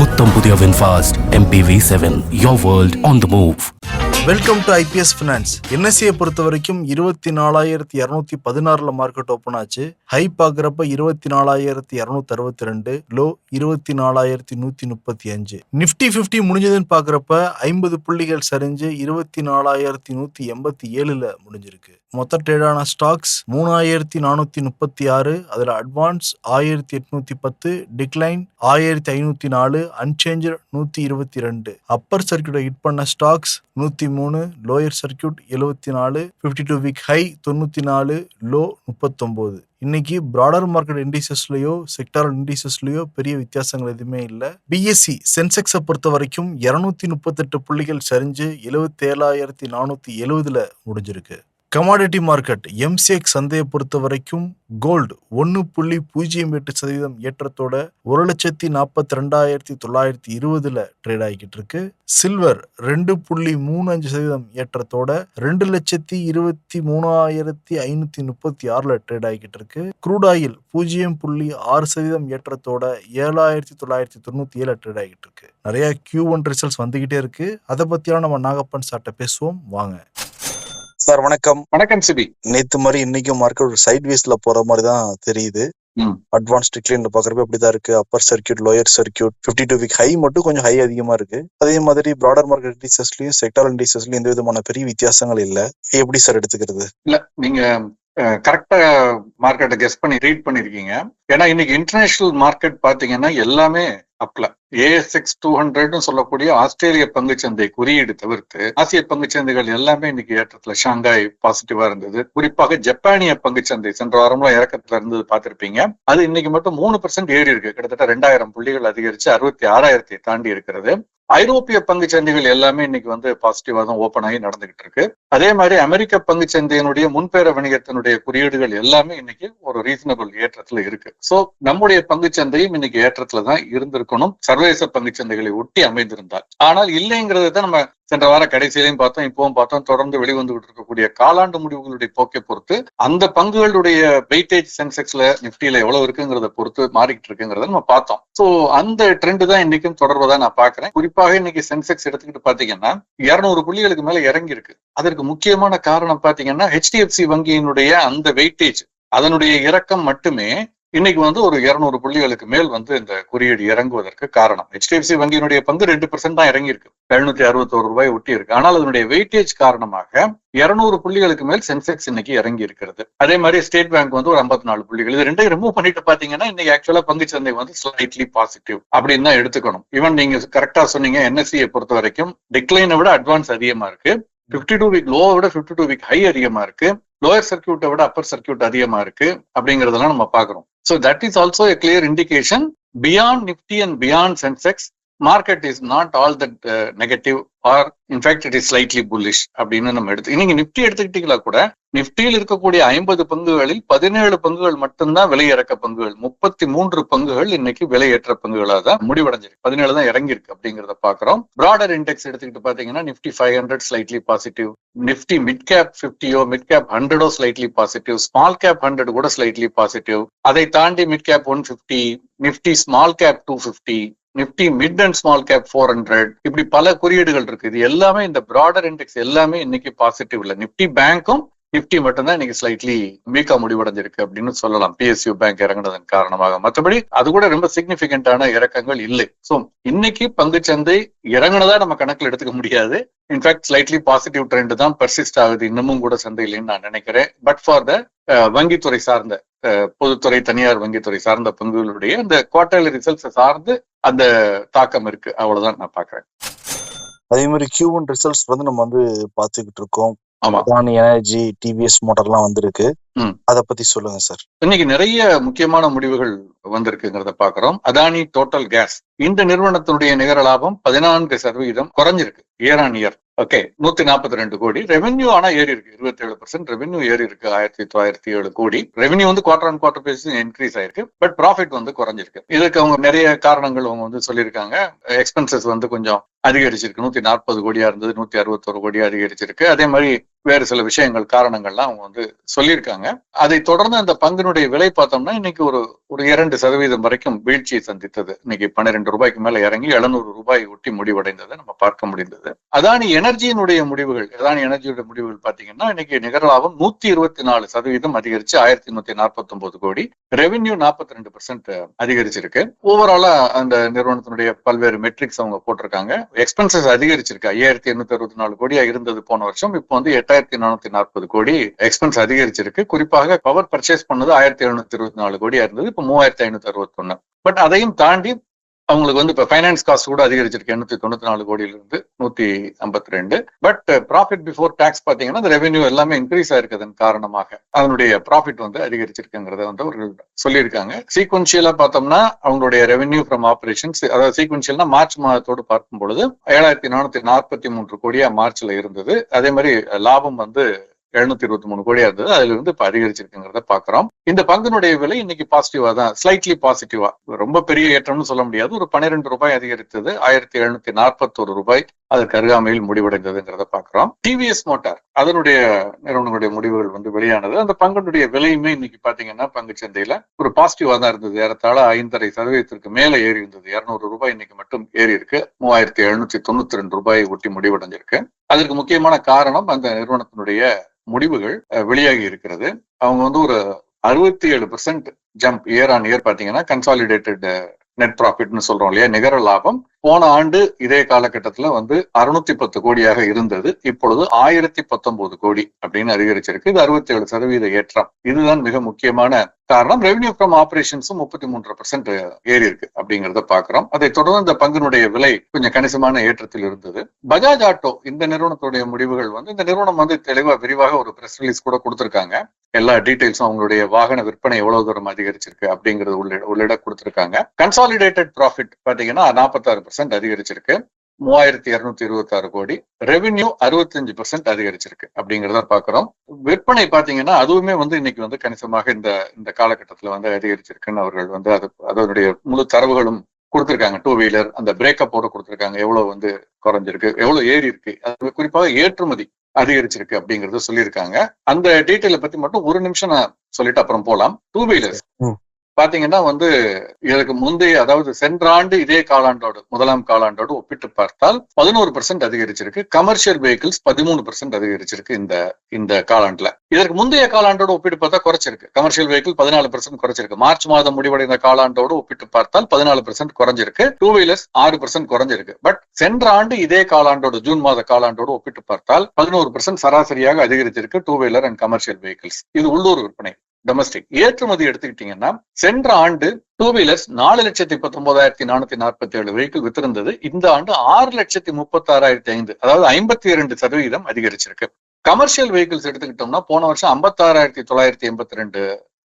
புத்தம் புதிய VinFast MPV7, your world on the move. Welcome to IBS finance. என்எஸ்சியை பொறுத்த வரைக்கும் 24,216 மார்க்கெட் ஓப்பன் ஆச்சு. ஹை பார்க்குறப்ப 24,262, லோ 24,135. நிஃப்டி 50 முடிஞ்சதுன்னு பார்க்குறப்ப 50 புள்ளிகள் சரிஞ்சு 24,187 முடிஞ்சிருக்கு. மொத்த ட்ரேடான ஸ்டாக்ஸ் 3,436, அதில் அட்வான்ஸ் 1,810, டிக்ளைன் 1,504, அன்சேஞ்சு 122. அப்பர் சர்க்கியூட்டை ஹிட் பண்ண stocks 103, lower circuit 74, 52 week high 94, low 39. இன்னைக்கு பிராடர் மார்க்கெட் இண்டிசஸ்லயோ செக்டாரல் இண்டிசஸ்லயோ பெரிய வித்தியாசங்கள் எதுவுமே இல்லை. பிஎஸ்சி சென்செக்ஸை பொறுத்த வரைக்கும் 238 புள்ளிகள் சரிஞ்சு 77,470 முடிஞ்சிருக்கு. கமாடிட்டி மார்க்கெட் எம்சிஎக்ஸ் சந்தையை பொறுத்த வரைக்கும் கோல்டு 1.08% ஏற்றத்தோட 1,42,920 ட்ரேட் ஆகிக்கிட்டு இருக்கு. சில்வர் 2.35% ஏற்றத்தோட 2,23,536 ட்ரேட் ஆகிக்கிட்டு இருக்கு. க்ரூட் ஆயில் 0.6% ஏற்றத்தோட 7,997 ட்ரேட் ஆகிட்டு இருக்கு. நிறைய Q1 ரிசல்ட்ஸ் வந்துகிட்டே இருக்கு. அதை பத்தியான நம்ம நாகப்பன் சார்ட்ட பேசுவோம் வாங்க. சார் வணக்கம். வணக்கம் சிபி. நேத்து மாதிரி இன்னைக்கும் மார்க்கெட் ஒரு சைட் வேஸ்ல போற மாதிரி தான் தெரியுது. அட்வான்ஸ் டிக்ளைன்ல பாக்குறப்ப அப்படிதான் இருக்கு. Appar circuit, lower circuit, 52 week high மட்டும் கொஞ்சம் ஹை அதிகமா இருக்கு. அதே மாதிரி பிராடர் மார்க்கெட் இண்டிசஸ்லயும் செக்டாரல் இண்டிசஸ்லயும் எந்த விதமான பெரிய வித்தியாசங்கள் இல்ல. எப்படி சார் எடுத்துக்கிறது? இல்ல, நீங்க கரெக்டா மார்க்கெட்டை கெஸ் பண்ணி ரீட் பண்ணிருக்கீங்க. ஏன்னா இன்னைக்கு இன்டர்நேஷனல் மார்க்கெட் பாத்தீங்கன்னா எல்லாமே அப்ல. ASX 200 சொல்லக்கூடிய ஆஸ்திரேலிய பங்குச்சந்தை குறியீடு தவிர்த்து ஆசிய பங்குச்சந்தைகள் எல்லாமே இன்னைக்கு ஏற்றத்துல. ஷாங்காய் பாசிட்டிவா இருந்தது. குறிப்பாக ஜப்பானிய பங்குச்சந்தை சென்ற வாரம்லாம் இறக்கத்துல இருந்தது பார்த்திருப்பீங்க. அது இன்னைக்கு மட்டும் 3% ஏறி இருக்கு. கிட்டத்தட்ட 2000 புள்ளிகள் அதிகரிச்சு 66,000 தாண்டி இருக்கிறது. ஐரோப்பிய பங்குச்சந்தைகள் எல்லாமே இன்னைக்கு பாசிட்டிவா தான் ஓப்பன் ஆகி நடந்துகிட்டு இருக்கு. அதே மாதிரி அமெரிக்க பங்குச்சந்தையினுடைய முன்பேர வணிகத்தினுடைய குறியீடுகள் எல்லாமே இன்னைக்கு ஒரு ரீசனபிள் ஏற்றத்துல இருக்கு. சோ நம்முடைய பங்குச்சந்தையும் இன்னைக்கு ஏற்றத்துல தான் இருந்திருக்கணும், சர்வதேச பங்குச்சந்தைகளை ஒட்டி அமைந்திருந்தால். ஆனால் இல்லைங்கிறது தான் நம்ம சென்ற வார கடைசியிலையும் பார்த்தோம், இப்பவும் பார்த்தோம். தொடர்ந்து வெளிவந்துகிட்டு இருக்கக்கூடிய காலாண்டு முடிவுகளுடைய போக்கை பொறுத்து அந்த பங்குகளுடைய வெயிட்டேஜ் சென்செக்ஸ்ல நிப்டியில எவ்வளவு இருக்குங்கிறத பொறுத்து மாறிக்கிட்டு இருக்குங்கிறத நம்ம பார்த்தோம். சோ அந்த ட்ரெண்ட் தான் இன்னைக்கும் தொடர்வதா நான் பாக்குறேன். குறிப்பாக இன்னைக்கு சென்செக்ஸ் எடுத்துக்கிட்டு பாத்தீங்கன்னா 200 புள்ளிகளுக்கு மேல இறங்கி இருக்கு. அதற்கு முக்கியமான காரணம் பாத்தீங்கன்னா HDFC வங்கியினுடைய அந்த வெயிட்டேஜ், அதனுடைய இறக்கம் மட்டுமே இன்னைக்கு ஒரு 200 புள்ளிகளுக்கு மேல் இந்த குறியீடு இறங்குவதற்கு காரணம். HDFC வங்கியினுடைய பங்கு 2% தான் இறங்கி இருக்கு, 761 ரூபாய் ஒட்டி இருக்கு. ஆனால் அதனுடைய வெயிட்டேஜ் காரணமாக 200 புள்ளிகளுக்கு மேல் சென்செக்ஸ் இன்னைக்கு இறங்கி இருக்கிறது. அதே மாதிரி ஸ்டேட் பேங்க் ஒரு 54 புள்ளிகள். இது ரெண்டையும் ரிமூவ் பண்ணிட்டு பாத்தீங்கன்னா இன்னைக்கு ஆக்சுவலா பங்குச்சந்தை ஸ்லைட்லி பாசிட்டிவ் அப்படின்னு தான் எடுத்துக்கணும். ஈவன் நீங்க கரெக்டா சொன்னீங்க, NSE பொறுத்த வரைக்கும் டிக்ளைனை விட அட்வான்ஸ் அதிகமா இருக்கு. 52 வீக் லோவை விட 52 வீக் ஹை அதிகமா இருக்கு. லோயர் சர்க்கியூட்டை விட அப்பர் சர்க்கியூட் அதிகமா இருக்கு அப்படிங்கறதெல்லாம் நம்ம பாக்குறோம். So that is also a clear indication. Beyond Nifty and beyond Sensex, market is not all that negative, or in fact it is slightly bullish அப்படின்னு நம்ம எடுத்து. இன்னைக்கு நிப்டி எடுத்துக்கிட்டீங்களா கூட, நிப்டியில் இருக்கக்கூடிய 50 பங்குகளில் 17 பங்குகள் மட்டும்தான் விலையிறக்க பங்குகள், 33 பங்குகள் இன்னைக்கு விலையேற்ற பங்குகளாக தான் முடிவடைஞ்சிருக்கு. 17 தான் இறங்கி இருக்கு அப்படிங்கிறத பாக்குறோம். பிராடர் இண்டெக்ஸ் எடுத்துக்கிட்டு பாத்தீங்கன்னா Nifty 500 slightly positive, Nifty mid cap 50 mid cap 100 slightly positive, small cap 100 கூட ஸ்லைட்லி பாசிட்டிவ். அதை தாண்டி mid cap 150, Nifty small cap 250, Nifty mid and small cap 400, இப்படி பல குறியீடுகள் இருக்கு. இது எல்லாமே இந்த பிராடர் இண்டெக்ஸ் எல்லாமே இன்னைக்கு பாசிட்டிவ் இல்ல. நிப்டி பேங்க்கும் நிப்டி மட்டும்தான் இன்னைக்கு ஸ்லைட்லி வீக்கா முடிவடைஞ்சிருக்கு அப்படின்னு சொல்லலாம், PSU பேங்க் இறங்குனதன் காரணமாக. மற்றபடி அது கூட ரொம்ப சிக்னிபிகண்டான இறக்கங்கள் இல்லை. சோ இன்னைக்கு பங்குச்சந்தை இறங்குனதா நம்ம கணக்குல எடுத்துக்க முடியாது. இன்ஃபேக்ட் ஸ்லைட்லி பாசிட்டிவ் ட்ரெண்ட் தான் பெர்சிஸ்ட் ஆகுது இன்னமும் கூட சந்தையிலேன்னு நான் நினைக்கிறேன். பட் ஃபார் த வங்கித்துறை சார்ந்த, பொதுத்துறை தனியார் வங்கித்துறை சார்ந்த பங்குகளுடைய இந்த குவார்டர்லி ரிசல்ட்ஸ் சார்ந்து அந்த தாக்கம் இருக்கு, அவ்வளவுதான் நான் பாக்குறேன். அதே மாதிரி Q1 ரிசல்ட்ஸ் நம்ம பாத்துக்கிட்டு இருக்கோம். ஆமா, அதானி எனர்ஜி, TVS மோட்டார்லாம் வந்திருக்கு. அத பத்தி சொல்லுங்க சார். இன்னைக்கு நிறைய முக்கியமான முடிவுகள் வந்திருக்குங்கிறத பாக்குறோம். அதானி டோட்டல் கேஸ், இந்த நிறுவனத்தினுடைய நிகர லாபம் 14% குறைஞ்சிருக்கு இயர் ஆன் இயர். ஓகே, 142 கோடி ரெவென்யூ. ஆனா ஏறி இருக்கு 27% ரெவென்யூ ஏறி இருக்கு. 1907 கோடி revenue quarter on quarter basis increase ஆயிருக்கு. பட் ப்ராஃபிட் குறைஞ்சிருக்கு. இதுக்கு அவங்க நிறைய காரணங்கள் அவங்க சொல்லியிருக்காங்க. எக்ஸ்பென்சஸ் கொஞ்சம் அதிகரிச்சிருக்கு. 140 கோடியா இருந்தது 161 கோடியா அதிகரிச்சிருக்கு. அதே மாதிரி வேறு சில விஷயங்கள் காரணங்கள்லாம் அவங்க வந்து சொல்லியிருக்காங்க. அதை தொடர்ந்து அந்த பங்கினுடைய விலை பார்த்தோம்னா இன்னைக்கு ஒரு 2% வரைக்கும் வீழ்ச்சியை சந்தித்தது. இன்னைக்கு 12 ரூபாய்க்கு மேல இறங்கி 700 ரூபாய் ஒட்டி முடிவடைந்ததை நம்ம பார்க்க முடிந்தது. அதானி எனர்ஜியினுடைய முடிவுகள் பாத்தீங்கன்னா இன்னைக்கு நிகர லாபம் 124% அதிகரிச்சு 1149 கோடி, ரெவென்யூ 42% அதிகரிச்சிருக்கு. ஓவராலா அந்த நிறுவனத்தினுடைய பல்வேறு மெட்ரிக்ஸ் அவங்க போட்டிருக்காங்க. எக்ஸ்பென்சஸ் அதிகரிச்சிருக்கு. 5864 கோடியா இருந்தது போன வருஷம், இப்போ வந்து 8440 கோடி எக்ஸ்பென்ஸ் அதிகரிச்சிருக்கு. குறிப்பாக பவர் பர்ச்சேஸ் பண்ணது 1724 கோடியா இருந்தது, இப்போ 3561. பட் அதையும் தாண்டி அவங்களுக்கு வந்து இப்ப ஃபைனான்ஸ் காஸ்ட் கூட அதிகரிச்சிருக்கு. 894 கோடியிலிருந்து 152. பட் ப்ராஃபிட் பிஃபோர் டாக்ஸ் பாத்தீங்கன்னா இந்த ரெவென்யூ எல்லாமே இன்க்ரீஸ் ஆயிருக்கிறதன் காரணமாக அதனுடைய ப்ராஃபிட் வந்து அதிகரிச்சிருக்குங்கிறத வந்து அவர்கள் சொல்லியிருக்காங்க. சீக்வன்ஷியலா பார்த்தோம்னா அவங்களுடைய ரெவென்யூ ஃப்ரம் ஆபரேஷன்ஸ், அதாவது சீக்வன்ஷியல்னா மார்ச் மாதத்தோடு பார்க்கும் பொழுது 7443 கோடியா மார்ச்ல இருந்தது. அதே மாதிரி லாபம் வந்து 723 கோடியா இருந்தது. அதுல இருந்து இப்ப அதிகரிச்சிருக்குங்கிறத பாக்குறோம். இந்த பங்கினுடைய விலை இன்னைக்கு பாசிட்டிவா தான், ஸ்லைட்லி பாசிட்டிவா, ரொம்ப பெரிய ஏற்றம்னு சொல்ல முடியாது. ஒரு 12 ரூபாய் அதிகரித்தது, 1741 ரூபாய் அதற்கு அருகாமையில் முடிவடைந்ததுங்கிறத பாக்குறோம். டிவிஎஸ் மோட்டார் அதனுடைய நிறுவனங்களுடைய முடிவுகள் வந்து வெளியானது. அந்த பங்கினுடைய விலையுமே இன்னைக்கு பாத்தீங்கன்னா பங்கு சந்தையில ஒரு பாசிட்டிவா தான் இருந்தது. ஏறத்தாழ 5.5% மேல ஏறி இருந்தது. 200 ரூபாய் இன்னைக்கு மட்டும் ஏறி இருக்கு. 3792 ரூபாய் ஒட்டி முடிவடைஞ்சிருக்கு. அதற்கு முக்கியமான காரணம் அந்த நிறுவனத்தினுடைய முடிவுகள் வெளியாகி இருக்கிறது. அவங்க வந்து ஒரு 67% ஜம்ப் இயர் ஆன் இயர் பாத்தீங்கன்னா கன்சாலிடேட்டட் நெட் ப்ராஃபிட்னு சொல்றோம் இல்லையா, நிகர லாபம் போன ஆண்டு இதே காலகட்டத்துல வந்து 610 கோடியாக இருந்தது. இப்பொழுது 1019 கோடி அப்படின்னு அதிகரிச்சிருக்கு. இது 67% ஏற்றம். இதுதான் மிக முக்கியமான காரணம். ரெவென்யூ ஃப்ரம் ஆபரேஷன்ஸும் 33% ஏறி இருக்கு அப்படிங்கிறத பாக்குறோம். அதை தொடர்ந்து இந்த பங்கினுடைய விலை கொஞ்சம் கணிசமான ஏற்றத்தில் இருந்தது. பஜாஜ் ஆட்டோ இந்த நிறுவனத்துடைய முடிவுகள் வந்து, இந்த நிறுவனம் வந்து தெளிவா விரிவாக ஒரு பிரஸ் ரிலீஸ் கூட கொடுத்திருக்காங்க. எல்லா டீடைல்ஸும் அவங்களுடைய வாகன விற்பனை எவ்வளவு தூரம் அதிகரிச்சிருக்கு அப்படிங்கிறது உள்ளிட கொடுத்திருக்காங்க. கன்சாலிடேட்டட் ப்ராஃபிட் பாத்தீங்கன்னா 46% அதிகரிச்சிருக்கு, 3226 கோடி. ரெவென்யூ 65% அதிகரிச்சிருக்கு அப்படிங்கிறத பாக்குறோம். விற்பனை பாத்தீங்கன்னா அதுவுமே வந்து இன்னைக்கு வந்து கணிசமாக இந்த காலகட்டத்துல வந்து அதிகரிச்சிருக்குன்னு அவர்கள் வந்து அதனுடைய முழு தரவுகளும் கொடுத்திருக்காங்க. 2 வீலர் அந்த பிரேக்கப்போட கொடுத்திருக்காங்க. எவ்வளவு வந்து குறைஞ்சிருக்கு, எவ்வளவு ஏறி இருக்கு, அது குறிப்பாக ஏற்றுமதி அதிகரிச்சிருக்கு அப்படிங்கறத சொல்லியிருக்காங்க. அந்த டீட்டெயில பத்தி மட்டும் ஒரு நிமிஷம் நான் சொல்லிட்டு அப்புறம் போலாம். 2 வீலர்ஸ் பாத்தீங்கன்னா வந்து இதற்கு முந்தைய, அதாவது சென்ற ஆண்டு இதே காலாண்டோடு முதலாம் காலாண்டோடு ஒப்பிட்டு பார்த்தால் 11% அதிகரிச்சிருக்கு. கமர்ஷியல் வெஹிக்கிள்ஸ் 13% அதிகரிச்சிருக்கு இந்த காலாண்டுல. இதற்கு முந்தைய காலாண்டோடு ஒப்பிட்டு பார்த்தா குறைச்சிருக்கு. கமர்ஷியல் வெஹிக்கிள் 14% குறைச்சிருக்கு. மார்ச் மாதம் முடிவடைந்த காலாண்டோடு ஒப்பிட்டு பார்த்தால் 14% குறைஞ்சிருக்கு. 2 வீலர்ஸ் 6% குறைஞ்சிருக்கு. பட் சென்ற ஆண்டு இதே காலாண்டோடு ஜூன் மாத காலாண்டோடு ஒப்பிட்டு பார்த்தால் 11% சராசரியாக அதிகரிச்சிருக்கு 2 வீலர் அண்ட் கமர்ஷியல் வெஹிக்கிள்ஸ். இது உள்ளூர் விற்பனை, டொமஸ்டிக். ஏற்றுமதி எடுத்துக்கிட்டீங்கன்னா சென்ற ஆண்டு 2 வீலர்ஸ் 4,19,447 வெஹிக்கிள் வித்திருந்தது. இந்த ஆண்டு 6,36,500, அதாவது 52% அதிகரிச்சிருக்கு. கமர்ஷியல் வெஹிக்கிள்ஸ் எடுத்துக்கிட்டோம்னா போன வருஷம் 56,982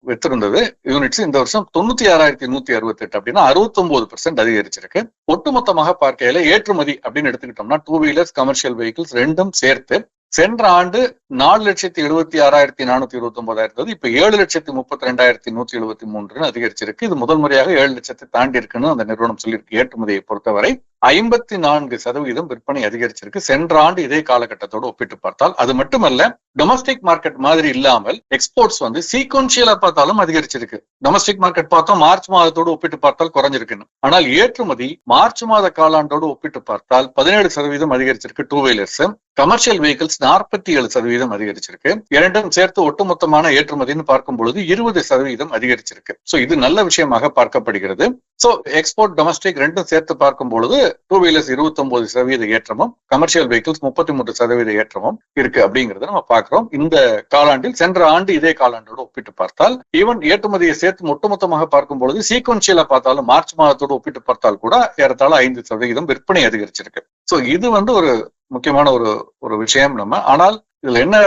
வித்திருந்தது யூனிட்ஸ், இந்த வருஷம் 96,168, அப்படின்னா 69% அதிகரிச்சிருக்கு. ஒட்டுமொத்தமாக பார்க்கையில ஏற்றுமதி அப்படின்னு எடுத்துக்கிட்டோம்னா 2 வீலர்ஸ் கமர்ஷியல் வெஹிக்கிள்ஸ் ரெண்டும் சேர்த்து சென்ற ஆண்டு 4,76,429 இருந்தது. இப்ப 7,32,173 அதிகரிச்சிருக்கு. இது முதல் முறையாக 7 லட்சத்தை தாண்டி இருக்குன்னு அந்த நிறுவனம் சொல்லியிருக்கு. ஏற்றுமதியை பொறுத்தவரை 54% விற்பனை அதிகரிச்சிருக்கு சென்ற ஆண்டு இதே காலகட்டத்தோடு ஒப்பிட்டு பார்த்தால். அது மட்டுமல்ல, டொமஸ்டிக் மார்க்கெட் மாதிரி இல்லாமல் எக்ஸ்போர்ட்ஸ் வந்து சீக்வன்ஷியலா பார்த்தாலும் அதிகரிச்சிருக்கு. டொமஸ்டிக் மார்க்கெட் பார்த்தோம் மார்ச் மாதத்தோடு ஒப்பிட்டு பார்த்தால் குறைஞ்சிருக்குன்னு. ஆனால் ஏற்றுமதி மார்ச் மாத காலாண்டோடு ஒப்பிட்டு பார்த்தால் 17% அதிகரிச்சிருக்கு 2 வீலர்ஸ். கமர்ஷியல் வெஹிக்கிள்ஸ் 47% அதிகரிச்சிருக்கு. இரண்டும் சேர்த்து ஒட்டுமொத்தமான ஏற்றுமதினு பார்க்கும் பொழுது 20% அதிகரிச்சிருக்கு. சோ இது நல்ல விஷயமாக பார்க்கப்படுகிறது. சோ எக்ஸ்போர்ட் டொமஸ்டிக் ரெண்டும் சேர்த்து பார்க்கும் பொழுது 2 வீலர்ஸ் 29% ஏற்றமும் கமர்ஷியல் வெஹிக்கிள்ஸ் 33% ஏற்றமும் இருக்கு அப்படிங்கறத நம்ம பார்க்கிறோம். இந்த காலாண்டில் சென்ற ஆண்டு இதே காலாண்டோடு ஒப்பிட்டு பார்த்தால் ஈவன் ஏற்றுமதியை சேர்த்து ஒட்டுமொத்தமாக பார்க்கும் பொழுது சீக்வன்ஷியலா பார்த்தாலும் மார்ச் மாதத்தோடு ஒப்பிட்டு பார்த்தால் கூட ஏறத்தாழ 5% விற்பனை அதிகரிச்சிருக்கு. சோ இது வந்து ஒரு முக்கியமான ஒரு விஷயம். நம்ம ஆனால் இதுல என்ன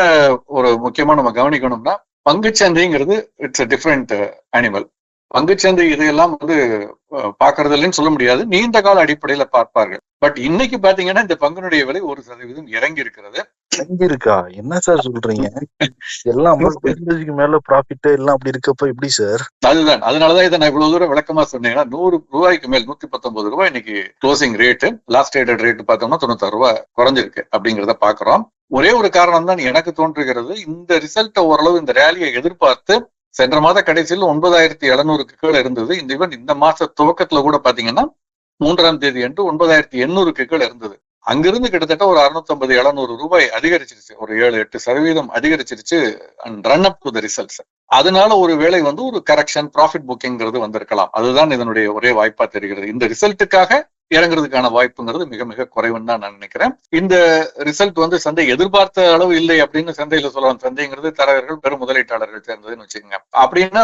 ஒரு முக்கியமா நம்ம கவனிக்கணும்னா, பங்குச்சந்தைங்கிறது இட்ஸ் a டிஃப்ரெண்ட் அனிமல். பங்குச்சந்தை இதையெல்லாம் வந்து பாக்குறது இல்லைன்னு சொல்ல முடியாது, நீண்ட கால அடிப்படையில பார்ப்பார்கள். பட் இன்னைக்கு பாத்தீங்கன்னா இந்த பங்குனுடைய விலை 1% இறங்கி இருக்கிறது. செஞ்சிருக்கா? என்ன சார் சொல்றீங்க? எல்லாம் 50% மேல ப்ராஃபிட் எல்லாம் அப்படி இருக்கப்ப எப்படி சார்? அதுதான், அதனாலதான் இதை நான் இவ்வளவு தூரம் விளக்கமா சொன்னேன்னா, 100 ரூபாய்க்கு மேல் 119 ரூபாய் இன்னைக்கு closing rate. Last traded rate பார்த்தோம்னா 96 ரூபாய் குறைஞ்சிருக்கு அப்படிங்கிறத பாக்குறோம். ஒரே ஒரு காரணம் தான் எனக்கு தோன்றுகிறது, இந்த ரிசல்ட்டை ஓரளவு இந்த ரேலியை எதிர்பார்த்து சென்ற மாத கடைசியில் 9700க்கு கீழே இருந்தது. இந்த மாச துவக்கத்துல கூட பாத்தீங்கன்னா 3ஆம் தேதி அன்று 9800க்கு கீழே இருந்தது. அங்கிருந்து கிட்டத்தட்ட ஒரு 650-700 ரூபாய் அதிகரிச்சிருச்சு, ஒரு 7-8% அதிகரிச்சிருச்சு run up to the results. அதனால ஒரு வேளை ஒரு கரெக்ஷன் ப்ராஃபிட் புக்கிங்கிறது வந்திருக்கலாம். அதுதான் இதனுடைய ஒரே வாய்ப்பா தெரிகிறது. இந்த ரிசல்ட்டுக்காக இறங்குறதுக்கான வாய்ப்புங்கிறது மிக மிக குறைவுன்னு தான் நான் நினைக்கிறேன். இந்த ரிசல்ட் சந்தை எதிர்பார்த்த அளவு இல்லை அப்படின்னு சந்தையில சொல்லலாம். சந்தைங்கிறது தரகர்கள் பெரும் முதலீட்டாளர்கள் சேர்ந்ததுன்னு வச்சுக்கோங்க. அப்படின்னா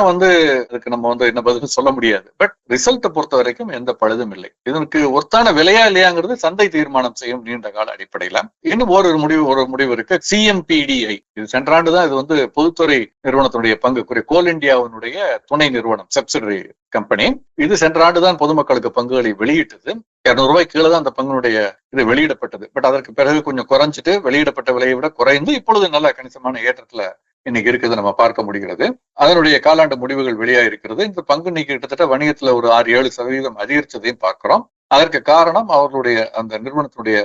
அதுக்கு நம்ம என்ன பதில் சொல்ல முடியாது. பட் ரிசல்ட்டை பொறுத்த வரைக்கும் எந்த பழுதும் இல்லை. இதற்கு ஒருத்தான விலையா இல்லையாங்கிறது சந்தை தீர்மானம் செய்யும் நீண்ட கால அடிப்படையில. இன்னும் ஒரு முடிவு இருக்கு. CMPDI, இது சென்ற ஆண்டு தான் இது பொதுத்துறை நிறுவனத்துடைய பங்கு, கோல் இந்தியாவினுடைய துணை நிறுவனம், சப்சிடரி கம்பெனி. இது சென்ற ஆண்டு தான் பொதுமக்களுக்கு பங்குகளை வெளியிட்டது. 200 ரூபாய் கீழே தான் அந்த பங்குடைய இது வெளியிடப்பட்டது. பட் அதற்கு பிறகு கொஞ்சம் குறைஞ்சிட்டு வெளியிடப்பட்ட விலையை விட குறைந்து இப்பொழுது நல்ல கணிசமான ஏற்றத்துல இன்னைக்கு இருக்குது நம்ம பார்க்க முடிகிறது. அதனுடைய காலாண்டு முடிவுகள் வெளியாக இருக்கிறது. இந்த பங்கு இன்னைக்கு கிட்டத்தட்ட வணிகத்துல ஒரு 6-7% அதிகரிச்சதையும் பார்க்கிறோம். அதற்கு காரணம் அவர்களுடைய அந்த நிறுவனத்தினுடைய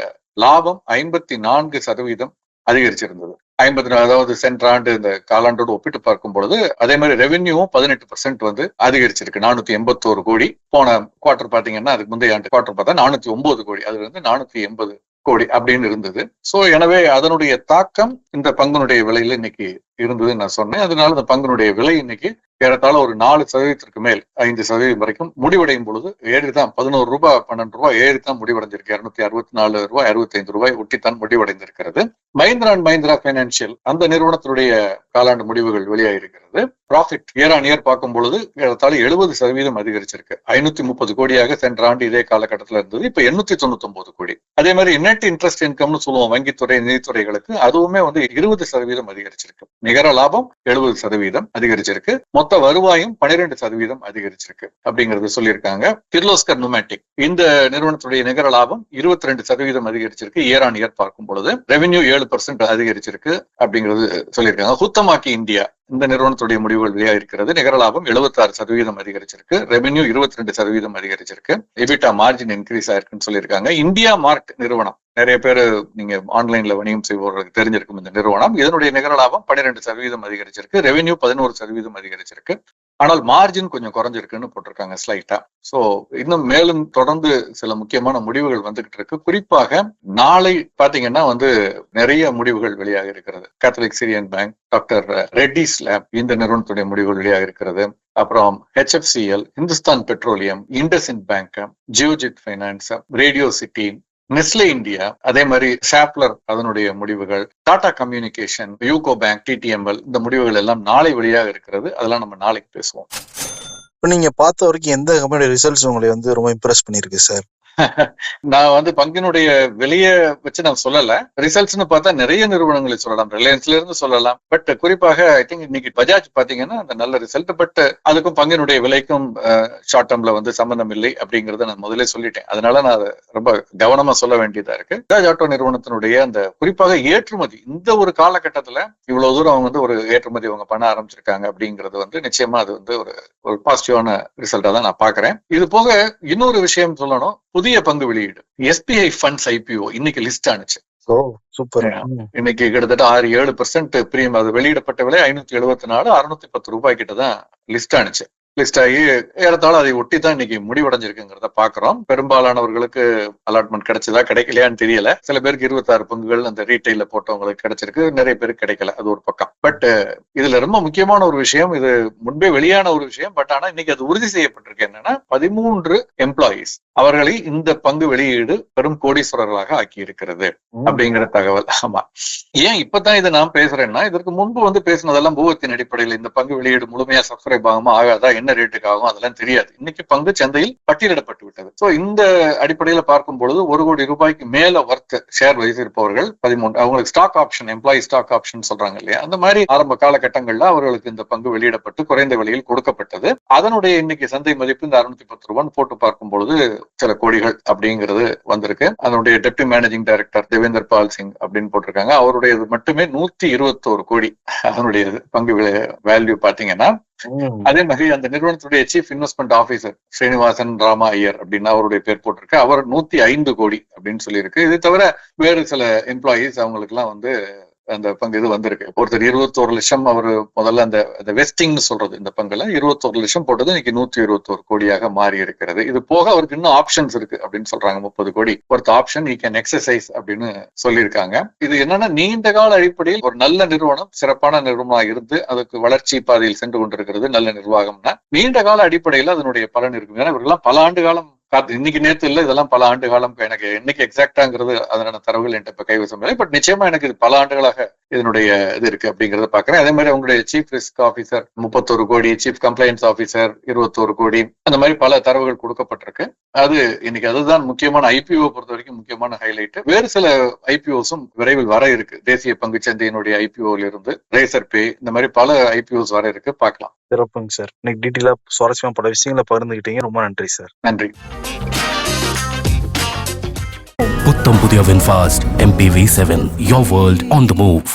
லாபம் 54% அதிகரிச்சிருந்தது. 54, அதாவது சென்ற ஆண்டு இந்த காலாண்டோடு ஒப்பிட்டு பார்க்கும் பொழுது அதே மாதிரி ரெவென்யூவும் 18% அதிகரிச்சிருக்கு. 481 கோடி. போன குவார்டர் பாத்தீங்கன்னா, அதுக்கு முந்தைய ஆண்டு குவார்டர் பார்த்தா 409 கோடி, அதுல 480 கோடி அப்படின்னு இருந்தது. சோ எனவே அதனுடைய தாக்கம் இந்த பங்குனுடைய விலையில இன்னைக்கு இருந்ததுன்னு நான் சொன்னேன். அதனால இந்த பங்குனுடைய விலை இன்னைக்கு ஏறத்தாழ ஒரு 4% மேல் 5% வரைக்கும் முடிவடையும் பொழுது ஏறிதான் 11 ரூபாய் 12 ரூபாய் ஏறித்தான் முடிவடைஞ்சிருக்கு. 264 ரூபாய் 65 ரூபாய் ஒட்டித்தான் முடிவடைந்திருக்கிறது. மஹிந்திரா அண்ட் மஹிந்திரா பைனான்சியல், அந்த நிறுவனத்தினுடைய காலாண்டு முடிவுகள் வெளியாகிருக்கிறது. ப்ராஃபிட் இயர் ஆன் இயர் பார்க்கும் பொழுது ஏறத்தாழ 70% அதிகரிச்சிருக்கு. 530 கோடியாக சென்ற ஆண்டு இதே காலகட்டத்தில் இருந்தது. இப்ப 899 கோடி. அதே மாதிரி நெட் இன்ட்ரெஸ்ட் இன்கம்னு சொல்லுவோம் வங்கித்துறை நிதித்துறைகளுக்கு, அதுவுமே 20% அதிகரிச்சிருக்கு. நிகர லாபம் 70% அதிகரிச்சிருக்கு. மொத்த வருவாயும் 12% அதிகரிச்சிருக்கு அப்படிங்கறது சொல்லியிருக்காங்க. கிர்லோஸ்கர் நுமேட்டிக், இந்த நிறுவனத்துடைய நிகர லாபம் 22% அதிகரிச்சிருக்கு இயர் ஆன் இயர் பார்க்கும் பொழுது. ரெவென்யூ 7% அதிகரிச்சிருக்கு அப்படிங்கிறது சொல்லியிருக்காங்க. ஹுத்தமாக்கி இந்தியா, இந்த நிறுவனத்துடைய முடிவுகள் வெளியாக இருக்கிறது. நிகர லாபம் 76% அதிகரிச்சிருக்கு. ரெவென்யூ 22% அதிகரிச்சிருக்கு. எபிட்டா மார்ஜின் இன்க்ரீஸ் ஆயிருக்குன்னு சொல்லியிருக்காங்க. இந்தியா மார்ட் நிறுவனம், நிறைய பேர் நீங்க ஆன்லைன்ல வணிகம் செய்பவர்களுக்கு தெரிஞ்சிருக்கும் இந்த நிறுவனம். இதனுடைய நிகர லாபம் 12% அதிகரிச்சிருக்கு. ரெவென்யூ 11% அதிகரிச்சிருக்கு. ஆனால் மார்ஜின் கொஞ்சம் குறைஞ்சிருக்குன்னு போட்டிருக்காங்க ஸ்லைட்டா. சோ இன்னும் மேலும் தொடர்ந்து சில முக்கியமான முடிவுகள் வந்துகிட்டு இருக்கு. குறிப்பாக நாளை பாத்தீங்கன்னா நிறைய முடிவுகள் வெளியாக இருக்கிறது. Catholic Syrian bank, doctor Reddy's lab, இந்த நிறுவனத்துடைய முடிவுகள் வெளியாக இருக்கிறது. அப்புறம் HFCL, Hindustan petroleum, IndusInd bank, Geojit finance, radio city, Nestle India, அதே மாதிரி ஷாப்லர், அதனுடைய முடிவுகள், Tata communication, UCO bank, TTML, இந்த முடிவுகள் எல்லாம் நாளை வெளியாக இருக்கிறது. அதெல்லாம் நம்ம நாளைக்கு பேசுவோம். இப்ப நீங்க பார்த்த வரைக்கும் எந்த கம்பெனி ரிசல்ட்ஸ் உங்களை ரொம்ப இம்ப்ரெஸ் பண்ணிருக்கு சார்? நான் பங்கினுடைய வெளியே வச்சு நான் சொல்லல. ரிசல்ட்ஸ்னு பார்த்தா நிறைய நிறுவனங்களை சொல்லலாம், ரிலையன்ஸ்ல இருந்து சொல்லலாம். பட் குறிப்பாக ஐ திங்க் இன்னைக்கு பஜாஜ் பாத்தீங்கன்னா அந்த நல்ல ரிசல்ட். பட் அதுக்கும் பங்கினுடைய விலைக்கும் ஷார்ட் டேர்ம்ல சம்பந்தம் இல்லை அப்படிங்கறத நான் முதலே சொல்லிட்டேன். அதனால நான் அதை ரொம்ப கவனமா சொல்ல வேண்டியதா இருக்கு. பஜாஜ் ஆட்டோ நிறுவனத்தினுடைய அந்த குறிப்பாக ஏற்றுமதி, இந்த ஒரு காலகட்டத்துல இவ்வளவு தூரம் அவங்க ஒரு ஏற்றுமதி அவங்க பண்ண ஆரம்பிச்சிருக்காங்க அப்படிங்கிறது நிச்சயமா அது ஒரு பாசிட்டிவான ரிசல்ட்டா தான் நான் பாக்குறேன். இது போக இன்னொரு விஷயம் சொல்லணும். புதிய பங்கு வெளியீடு, SBI ஃபண்ட்ஸ் IPO இன்னைக்கு லிஸ்ட் ஆனிச்சு. சூப்பர். இன்னைக்கு கிட்டத்தட்ட 6-7% பிரீமியம், அது வெளியிடப்பட்ட விலை 574, 610 ரூபாய் கிட்டதான் லிஸ்ட் ஆனிச்சு. லிஸ்ட் ஆகி ஏறத்தாழ அதை ஒட்டி தான் இன்னைக்கு முடிவடைஞ்சிருக்குங்கிறத பாக்குறோம். பெரும்பாலானவர்களுக்கு அலாட்மெண்ட் கிடைச்சதா கிடைக்கலையான்னு தெரியல. சில பேருக்கு 26 பங்குகள் அந்த ரீட்டைல போட்டவங்களுக்கு கிடைச்சிருக்கு, நிறைய பேருக்கு கிடைக்கல. அது ஒரு பக்கம். பட் இதுல ரொம்ப முக்கியமான ஒரு விஷயம், இது முன்பே வெளியான ஒரு விஷயம். பட் ஆனா இன்னைக்கு அது உறுதி செய்யப்பட்டிருக்கு. என்னன்னா 13 எம்ப்ளாயீஸ் அவர்களை இந்த பங்கு வெளியீடு பெரும் கோடீஸ்வரர்களாக ஆக்கி இருக்கிறது அப்படிங்கிற தகவல். ஆமா, ஏன் இப்பதான் இதை நான் பேசுறேன்னா, இதற்கு முன்பு பேசினதெல்லாம் பூகத்தின் அடிப்படையில் இந்த பங்கு வெளியீடு முழுமையா சப்ஸ்கிரைப் ஆகாம ஆகாதா, என்ன என்ன ரேட்டுக்கு ஆகும் அதெல்லாம் தெரியாது. இன்னைக்கு பங்கு சந்தையில் பட்டியலிடப்பட்டு விட்டது. சோ இந்த அடிப்படையில பார்க்கும் பொழுது 1 கோடி ரூபாய்க்கு மேல வர்த் ஷேர் வைஸ் இருப்பவர்கள் 13, அவங்களுக்கு stock option, employee stock option சொல்றாங்க இல்லையா, அந்த மாதிரி ஆரம்ப காலகட்டங்கள்ல அவர்களுக்கு இந்த பங்கு வெளியிடப்பட்டு குறைந்த விலையில் கொடுக்கப்பட்டது. அதனுடைய இன்னைக்கு சந்தை மதிப்பு இந்த 610 ரூபான்னு போட்டு பார்க்கும் பொழுது சில கோடிகள் அப்படிங்கிறது வந்திருக்கு. அதனுடைய டெப்டி மேனேஜிங் டைரக்டர் தேவேந்தர் பால் சிங் அப்படின்னு போட்டிருக்காங்க. அவருடைய மட்டுமே 121 கோடி அதனுடைய பங்கு வேல்யூ பாத்தீங்கன்னா. அதே மாதிரி அந்த நிறுவனத்துடைய chief investment officer Srinivasan Rama Iyer அப்படின்னு அவருடைய பேர் போட்டிருக்கு. அவர் 105 கோடி அப்படின்னு சொல்லியிருக்கு. இது தவிர வேறு சில எம்ப்ளாயீஸ் அவங்களுக்கு எல்லாம் வந்து அந்த பங்கு இது வந்திருக்கு. ஒருத்தர் 21 லட்சம் அவரு முதல்ல அந்த வெஸ்டிங்னு சொல்றது இந்த பங்குல 21 லட்சம் போட்டது இன்னைக்கு 121 கோடியாக மாறி இருக்கிறது. இது போக அவருக்கு இன்னும் ஆப்ஷன்ஸ் இருக்கு அப்படின்னு சொல்றாங்க. 30 கோடி ஒருத்த ஆப்ஷன் ஈ கேன் எக்ஸசைஸ் அப்படின்னு சொல்லியிருக்காங்க. இது என்னன்னா நீண்ட கால அடிப்படையில் ஒரு நல்ல நிறுவனம், சிறப்பான நிறுவனமாக இருந்து அதுக்கு வளர்ச்சி பாதையில் சென்று கொண்டிருக்கிறது நல்ல நிர்வாகம்னா நீண்ட கால அடிப்படையில் அதனுடைய பலன் இருக்கும். ஏன்னா இவர்கள்லாம் பல ஆண்டு காலம் இன்னைக்கு நேற்று இல்ல, இதெல்லாம் பல ஆண்டு காலம். எனக்கு என்னைக்கு எக்ஸாக்டாங்கிறது அதனான தரவுகள் என்கிட்ட இப்ப கைவசம் இல்லை. பட் நிச்சயமா எனக்கு இது பல ஆண்டுகளாக இதனுடைய இது இருக்கு அப்படிங்கறத பாக்குறேன். அதே மாதிரி அவங்களுடைய சீஃப் ரிஸ்க் ஆபீசர் 31 கோடி, சீஃப் கம்ப்ளைன்ஸ் ஆபீசர் 21 கோடி, அந்த மாதிரி பல தரவுகள் கொடுக்கப்பட்டிருக்கு. அது இன்னைக்கு அதுதான் முக்கியமான ஐபிஓ பொறுத்த வரைக்கும் முக்கியமான ஹைலைட். வேறு சில ஐபிஓஸும் விரைவில் வர இருக்கு. தேசிய பங்கு சந்தையினுடைய ஐபிஓல இருந்து ரேசர் பே, இந்த மாதிரி பல ஐபிஓஸ் வர இருக்கு. பார்க்கலாம். சிறப்புங்க சார். இன்னைக்கு டீட்டெயிலா சுவாரஸ்யமா பல விஷயங்களை பகிர்ந்துகிட்டீங்க. ரொம்ப நன்றி சார். நன்றி. புத்தம் புதிய Winfast MPV7, your world on the move.